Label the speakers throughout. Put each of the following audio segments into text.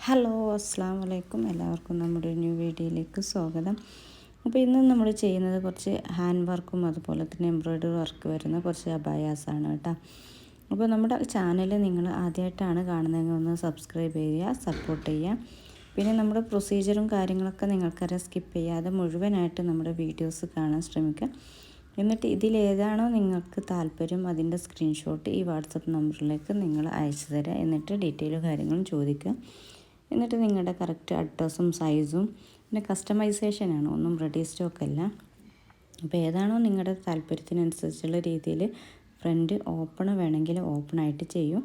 Speaker 1: Hello, അസ്സലാമു അലൈക്കും. എല്ലാവർക്കും നമ്മുടെ ന്യൂ വീഡിയോയിലേക്ക് സ്വാഗതം. അപ്പോൾ ഇന്ന് നമ്മൾ ചെയ്യുന്നത് കുറച്ച് ഹാൻഡ് വർക്കും അതുപോലെ തന്നെ എംബ്രോയ്ഡറി വർക്ക് വരുന്ന കുറച്ച് അബായാസാണ് കേട്ടോ. അപ്പോൾ നമ്മുടെ ചാനൽ നിങ്ങൾ ആദ്യമായിട്ടാണ് കാണുന്നതെങ്കിൽ ഒന്ന് സബ്സ്ക്രൈബ് ചെയ്യുക, സപ്പോർട്ട് ചെയ്യുക. പിന്നെ നമ്മുടെ പ്രൊസീജിയറും കാര്യങ്ങളൊക്കെ നിങ്ങൾക്കറിയാം, സ്കിപ്പ് ചെയ്യാതെ മുഴുവനായിട്ട് നമ്മുടെ വീഡിയോസ് കാണാൻ ശ്രമിക്കുക. എന്നിട്ട് ഇതിലേതാണോ നിങ്ങൾക്ക് താല്പര്യം അതിൻ്റെ സ്ക്രീൻഷോട്ട് ഈ വാട്സപ്പ് നമ്പറിലേക്ക് നിങ്ങൾ അയച്ചു തരിക. എന്നിട്ട് ഡീറ്റെയിൽ കാര്യങ്ങളും ചോദിക്കുക. എന്നിട്ട് നിങ്ങളുടെ കറക്റ്റ് അഡ്രസ്സും സൈസും പിന്നെ കസ്റ്റമൈസേഷനാണ്, ഒന്നും റെഡി സ്റ്റോക്കല്ല. അപ്പോൾ ഏതാണോ നിങ്ങളുടെ താല്പര്യത്തിനനുസരിച്ചുള്ള രീതിയിൽ ഫ്രണ്ട് ഓപ്പൺ വേണമെങ്കിൽ ഓപ്പണായിട്ട് ചെയ്യും,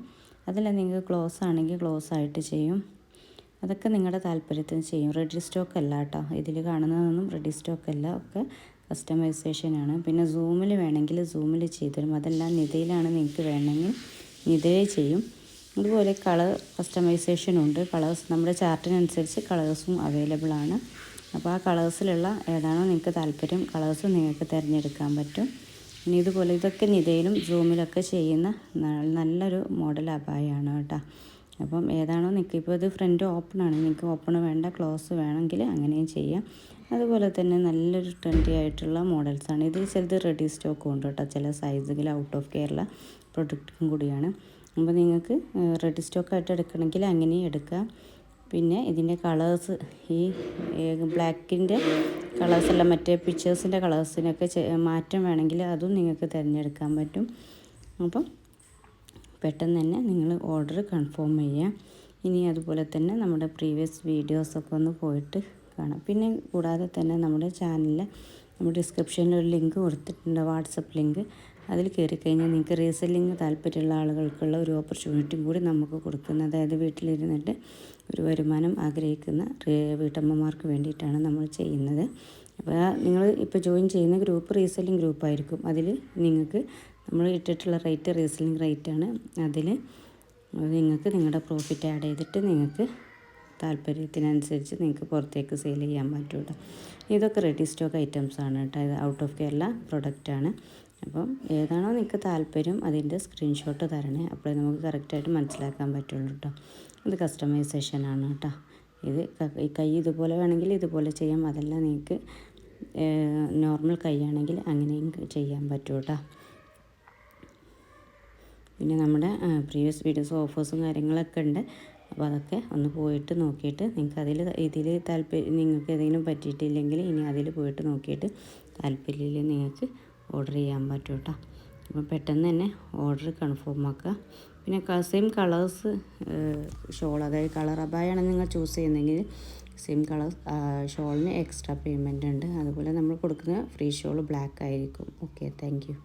Speaker 1: അതല്ല നിങ്ങൾക്ക് ക്ലോസ് ആണെങ്കിൽ ക്ലോസ് ആയിട്ട് ചെയ്യും. അതൊക്കെ നിങ്ങളുടെ താല്പര്യത്തിന് ചെയ്യും. റെഡി സ്റ്റോക്ക് അല്ല കേട്ടോ, ഇതിൽ കാണുന്നതൊന്നും റെഡി സ്റ്റോക്ക് അല്ല, ഒക്കെ കസ്റ്റമൈസേഷനാണ്. പിന്നെ സൂമിൽ വേണമെങ്കിൽ സൂമിൽ ചെയ്തുതരും, അതെല്ലാം നിതയിലാണ് നിങ്ങൾക്ക് വേണമെങ്കിൽ നിതയെ ചെയ്യും. അതുപോലെ കളർ കസ്റ്റമൈസേഷനുണ്ട്. കളേഴ്സ് നമ്മുടെ ചാർട്ടിനനുസരിച്ച് കളേഴ്സും അവൈലബിൾ ആണ്. അപ്പോൾ ആ കളേഴ്സിലുള്ള ഏതാണോ നിങ്ങൾക്ക് താല്പര്യം കളേഴ്സ് നിങ്ങൾക്ക് തിരഞ്ഞെടുക്കാൻ പറ്റും. ഇനി ഇതുപോലെ ഇതൊക്കെ നിതയിലും സൂമിലൊക്കെ ചെയ്യുന്ന നല്ലൊരു മോഡൽ അബായാണ് കേട്ടോ. അപ്പം ഏതാണോ നിങ്ങൾക്ക് ഇപ്പോൾ ഇത് ഫ്രണ്ട് ഓപ്പണാണ്, നിങ്ങൾക്ക് ഓപ്പൺ വേണ്ട ക്ലോസ് വേണമെങ്കിൽ അങ്ങനെയും ചെയ്യാം. അതുപോലെ തന്നെ നല്ലൊരു ട്രെൻഡി ആയിട്ടുള്ള മോഡൽസാണ് ഇത്. ചിലത് റെഡി സ്റ്റോക്കും ഉണ്ട് കേട്ടോ, ചില സൈസുകൾ ഔട്ട് ഓഫ് കേരള പ്രൊഡക്റ്റും കൂടിയാണ്. അപ്പോൾ നിങ്ങൾക്ക് റെഡി സ്റ്റോക്കായിട്ട് എടുക്കണമെങ്കിൽ അങ്ങനെയും എടുക്കാം. പിന്നെ ഇതിൻ്റെ കളേഴ്സ്, ഈ ബ്ലാക്കിൻ്റെ കളേഴ്സെല്ലാം മറ്റേ പിക്ചേഴ്സിൻ്റെ കളേഴ്സിനൊക്കെ മാറ്റം വേണമെങ്കിൽ അതും നിങ്ങൾക്ക് തിരഞ്ഞെടുക്കാൻ പറ്റും. അപ്പം പെട്ടെന്ന് തന്നെ നിങ്ങൾ ഓർഡർ കൺഫേം ചെയ്യുക. ഇനി അതുപോലെ തന്നെ നമ്മുടെ പ്രീവിയസ് വീഡിയോസൊക്കെ ഒന്ന് പോയിട്ട് കാണാം. പിന്നെ കൂടാതെ തന്നെ നമ്മുടെ ചാനലിൽ നമ്മുടെ ഡിസ്ക്രിപ്ഷനിൽ ഒരു ലിങ്ക് കൊടുത്തിട്ടുണ്ട്, വാട്സപ്പ് ലിങ്ക്. അതിൽ കയറിക്കഴിഞ്ഞാൽ നിങ്ങൾക്ക് റീസെല്ലിങ് താല്പര്യമുള്ള ആളുകൾക്കുള്ള ഒരു ഓപ്പർച്യൂണിറ്റിയും കൂടി നമുക്ക് കൊടുക്കുന്നത്. അതായത് വീട്ടിലിരുന്നിട്ട് ഒരു വരുമാനം ആഗ്രഹിക്കുന്ന വീട്ടമ്മമാർക്ക് വേണ്ടിയിട്ടാണ് നമ്മൾ ചെയ്യുന്നത്. അപ്പോൾ നിങ്ങൾ ഇപ്പോൾ ജോയിൻ ചെയ്യുന്ന ഗ്രൂപ്പ് റീസെല്ലിങ് ഗ്രൂപ്പായിരിക്കും. അതിൽ നിങ്ങൾക്ക് നമ്മൾ ഇട്ടിട്ടുള്ള റേറ്റ് റീസെല്ലിങ് റേറ്റാണ്. അതിൽ നിങ്ങൾക്ക് നിങ്ങളുടെ പ്രോഫിറ്റ് ആഡ് ചെയ്തിട്ട് നിങ്ങൾക്ക് താല്പര്യത്തിനനുസരിച്ച് നിങ്ങൾക്ക് പുറത്തേക്ക് സെയിൽ ചെയ്യാൻ പറ്റും കേട്ടോ. ഇതൊക്കെ റെഡി സ്റ്റോക്ക് ഐറ്റംസ് ആണ് കേട്ടോ. ഇത് ഔട്ട് ഓഫ് കേരള പ്രൊഡക്റ്റാണ്. അപ്പം ഏതാണോ നിങ്ങൾക്ക് താല്പര്യം അതിൻ്റെ സ്ക്രീൻഷോട്ട് തരണേ, അപ്പോഴേ നമുക്ക് കറക്റ്റായിട്ട് മനസ്സിലാക്കാൻ പറ്റുള്ളൂ കേട്ടോ. ഇത് കസ്റ്റമൈസേഷനാണ് കേട്ടോ. ഇത് ഈ കൈ ഇതുപോലെ വേണമെങ്കിൽ ഇതുപോലെ ചെയ്യാം, അതല്ല നിങ്ങൾക്ക് നോർമൽ കൈയാണെങ്കിൽ അങ്ങനെയും ചെയ്യാൻ പറ്റും കേട്ടോ. പിന്നെ നമ്മുടെ പ്രീവിയസ് വീഡിയോസ് ഓഫേഴ്സും കാര്യങ്ങളൊക്കെ ഉണ്ട്. അപ്പോൾ അതൊക്കെ ഒന്ന് പോയിട്ട് നോക്കിയിട്ട് നിങ്ങൾക്ക് ഇതിൽ താല്പര്യം നിങ്ങൾക്ക് ഏതെങ്കിലും പറ്റിയിട്ടില്ലെങ്കിൽ ഇനി അതിൽ പോയിട്ട് നോക്കിയിട്ട് താല്പര്യമില്ലെങ്കിൽ നിങ്ങൾക്ക് ഓർഡർ ചെയ്യാൻ പറ്റും കേട്ടോ. അപ്പോൾ പെട്ടെന്ന് തന്നെ ഓർഡർ കൺഫേം ആക്കുക. പിന്നെ സെയിം കളേഴ്സ് ഷോൾ, അതായത് കളർ അബായാണ് നിങ്ങൾ ചൂസ് ചെയ്യുന്നതെങ്കിൽ സെയിം കളർ ഷോളിന് എക്സ്ട്രാ പേയ്മെൻ്റ് ഉണ്ട്. അതുപോലെ നമ്മൾ കൊടുക്കുന്ന ഫ്രീ ഷോൾ ബ്ലാക്ക് ആയിരിക്കും. Okay, thank you.